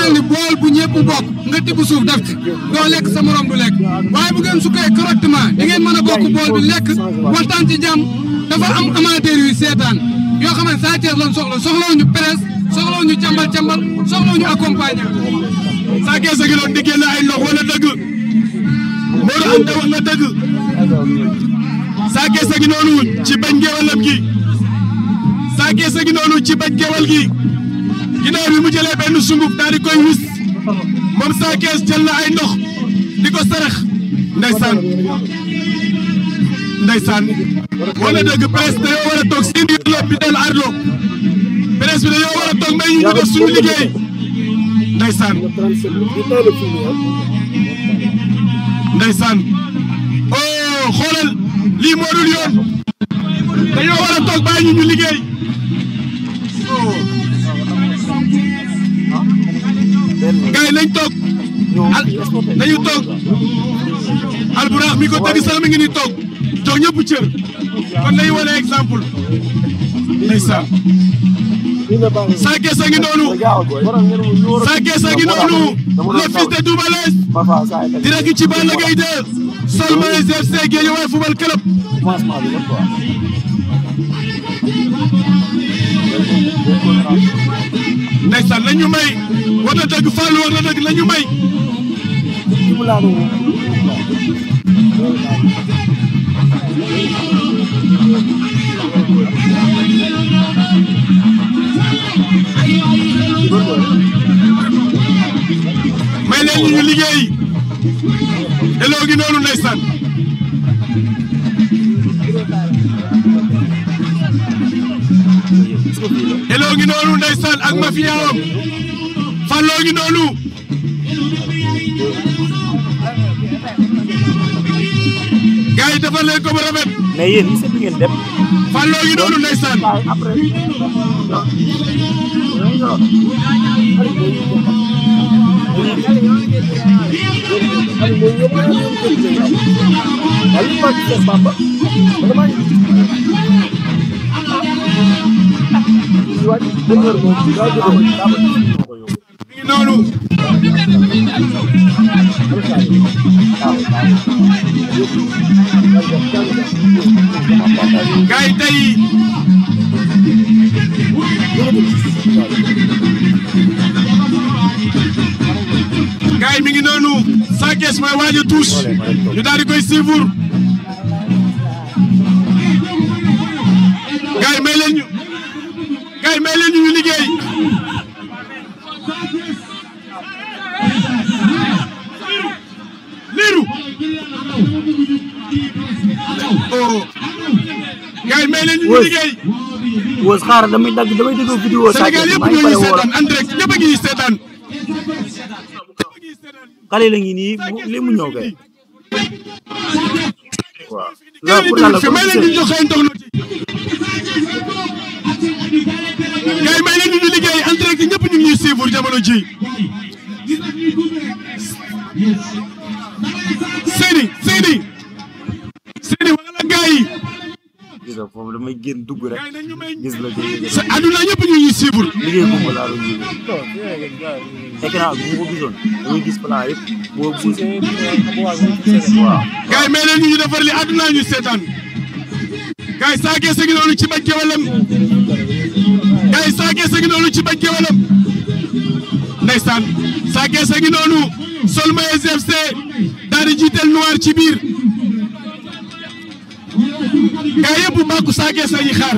mel ni bool bu ñëpp bokk nga tibb suuf def ci doo lekk sa morom du lekk waaye bu ngeen sukkee correctement di ngeen mën a bokk bool bi lekk waxtaan ci jàmm dafa am amateur yu seetaan yoo xam ne Sa Thiès lañ soxlawuñu presse soxlawuñu càmbal soxlawuñu accompagner. Sa Thiès a ngi doon di génn ay lox wala dëgg Modou Anta wax na dëgg Sa Thiès a ngi noonu ci bañ gewalam gi Sa Thiès a ngi noonu ci bañ gewal gi ginnaaw bi mu jëlee benn sunguf daal di koy wis moom Sa Thiès jël na ay ndox di ko sarax ndeysaan wala dëgg presse dañoo war a toog si biir l'hôpital Ardo presse bi dañoo war a toog may ñu def suñu liggéey ndeysaan oh xoolal lii moo dul yoon dañoo war a toog bàyyi ñu liggéey gars yi nañ toog nañu toog Alburax mi ko tëgg sax mi ngi ni toog jox ñëpp cër kon nañu wane exemple ndeysaan Sa Thiès a ngi noonu Sa Thiès a ngi noonu le fils de Double Less direct ci Balla Gaye 2 sol maillot FC Guédiawaye Football Club ndeysaan nañu may war na dëgg Fallou war na dëgg nañu may may leen ñu liggéey Eloo gi noonu ndeysaan Eloo gi noonu ndeysaan ak mafiyaam Falloo gi noonu gars yi defal leen ko bu rafet mais yéen est-ce que ngeen dem Falloo gi noonu ndeysaan noonu gars yi tey gars yi mi ngi noonu Sa Thiès mooy waaj a tuus ñu daal di koy suivre gars yi may leen ñu liggéey liiru oh gars yi may leen ñu liggéey Wos xaar damay déglu vidéo Sénégal yëpp ñoo ñu seetaan en direct ñëpp a ngi seetaan xale la ngi nii li mu ñëw kay waaw la pour la may leen ñu joxe ndox na ci gars yi may leen ñu liggéey en direct ñëpp ñu ngi ñuy suivre jamono ji Seydi wax la gars yi gis nga foofu damay génn dugg rek gis la sa aduna ñëpp ñu ngi suivre liggéey boobu laa doon liggéey écran bu ma ko gisoon damay gis plan yëpp boo gisee waaw gars yi may leen ñu defar li aduna ñu seetaan gars yi Sa Thiès a ngi noonu ci bañ kewalam gars yi Sa Thiès a ngi noonu ci bañ kewalam ndeysaan Sa Thiès a ngi noonu sol maillot FC daal di jiital noir ci biir gars yëpp bàkku Sa Thiès la ñuy xaar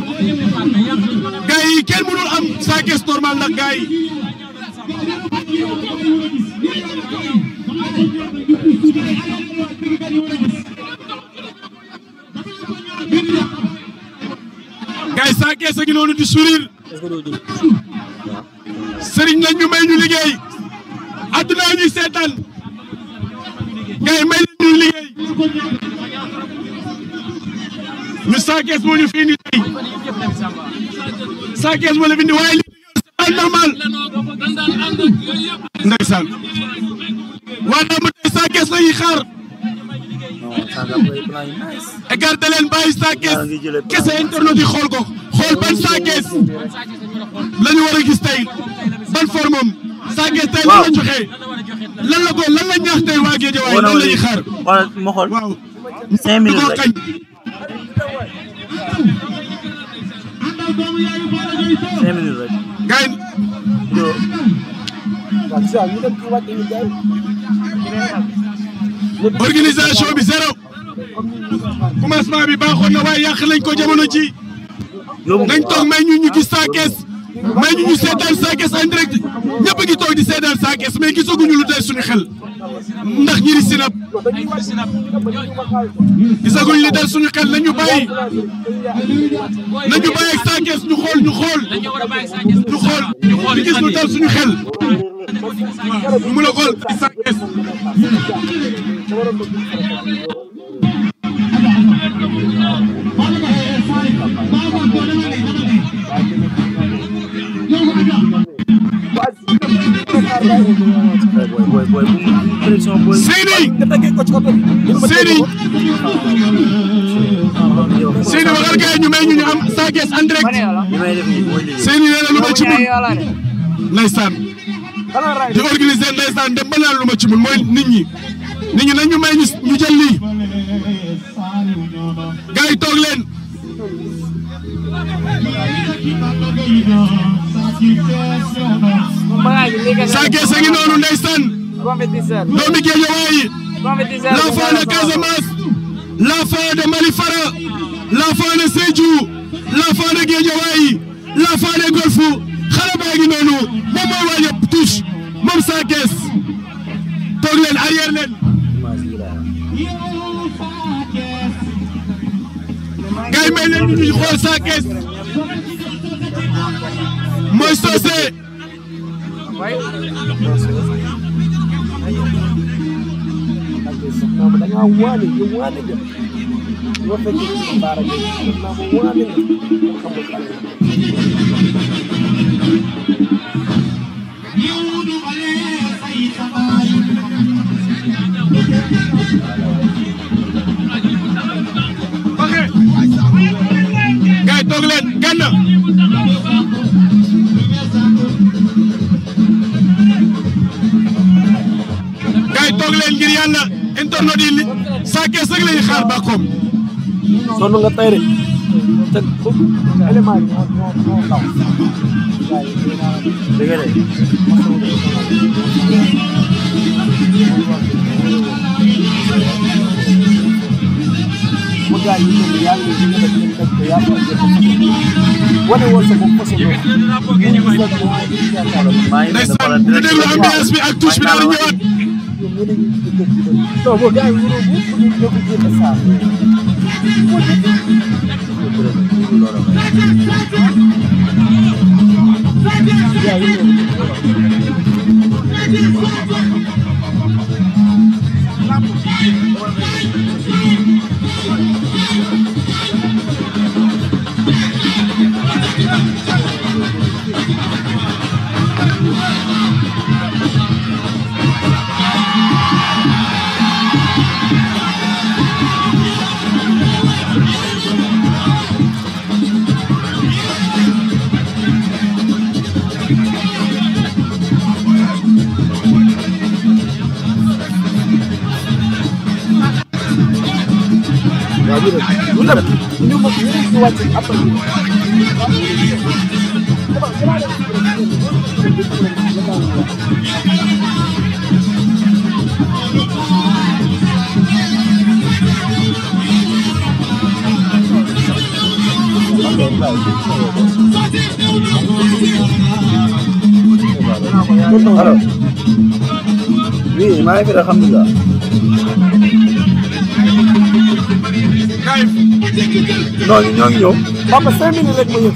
gars yi kenn mënul am Sa Thiès normal ndax gars yi gars yi Sa Thiès a ngi noonu di sourire sëriñ lañ ñu may ñu liggéey adduna ñuy seetaan gars yi may leen ñu liggéey ñu Sa Thiès moo ñu fi indi tey Sa Thiès moo la fi indi waaye li c'est normal ndeysaan waa dama tey Sa Thiès la ñuy xaar écarté leen bàyyi Sa Thiès kese internet yi xool ko xool ban Sa Thiès la ñu war a gis tey ban forme am Sa Thiès tey lan la joxe lan la ko lan la ñaax tey waa Guédiawaye lan la ñuy xaar. xoolal ma xool. waaw 5 minutes rek. 5 minutes rek. gars organisation bi zéro commencement bi baaxoon na waaye yàq nañ ko jamono ji nañ toog may ñu gis Sa Thiès may ñu seetaan Sa Thiès en direct ñëpp a ngi toog di seetaan Sa Thiès mais gisaguñu lu tey suñu xel ndax ñi di sinap gisaguñu li tey suñu xel nañu bàyyi ak Sa Thiès ñu xool di gis lu tey suñu xel ñu mën a xool Sa Thiès Seyni waxal gars yi ñu may ñu am Sa Thiès en direct Seyni nee na lu ma ci mun ndeysaan di organiser ndeysaan dem ba naan lu ma ci mun mooy nit ñi nañu may ñu jël lii gars yi toog leen Sa Thiès a ngi noonu ndeysaan doomi Guédiawaye l'enfant de Casamance l'enfant de Malifara l'enfant de Sédhiou l'enfant de Guédiawaye l'enfant de Golf xale baa ngi noonu moom mooy waaj a touche moom Sa Thiès toog leen arrière leen gars yi may leen ñu xool Sa Thiès mooy Socé gars yi toog leen Gana toog leen ngir yàlla internet yi Sa Thiès rek la ñuy xaar Bakhoum. sonn nga tey rek te élément yi ñoo taw. dëgg la. mu gaañ ñu ne yaa ngi def te yaa ngi wane woon sa bopp façon ndeysaan ñu déglu ambiance bi ak touche bi daal di ñëwaat. non boo gars yi wóoroo bu ñu ko saa. Alors, oui, maa ngi fi alhamdulilah. ñoo ngi ñëw. Papa 5 minutes rek ma yëg.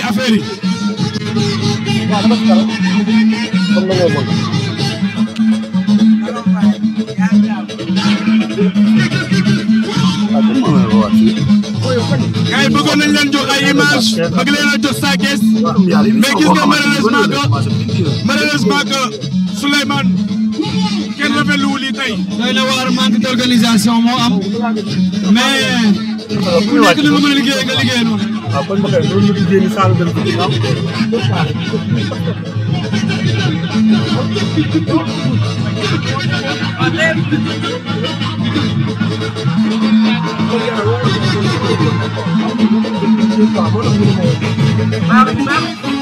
affaire yi. gars yi bëggoon nañ leen jox ay image bëgg leen a jox Sa Thiès mais gis nga malheureusement que Souleymane kenn rafetlu wu lii tey. doy na waar manque d'organisation moo am mais ku nekk li nga mën a liggéey nga liggéey noonu. waaw kon boog loolu la liggéey ni Saalum dem ci ginnaaw. Bye.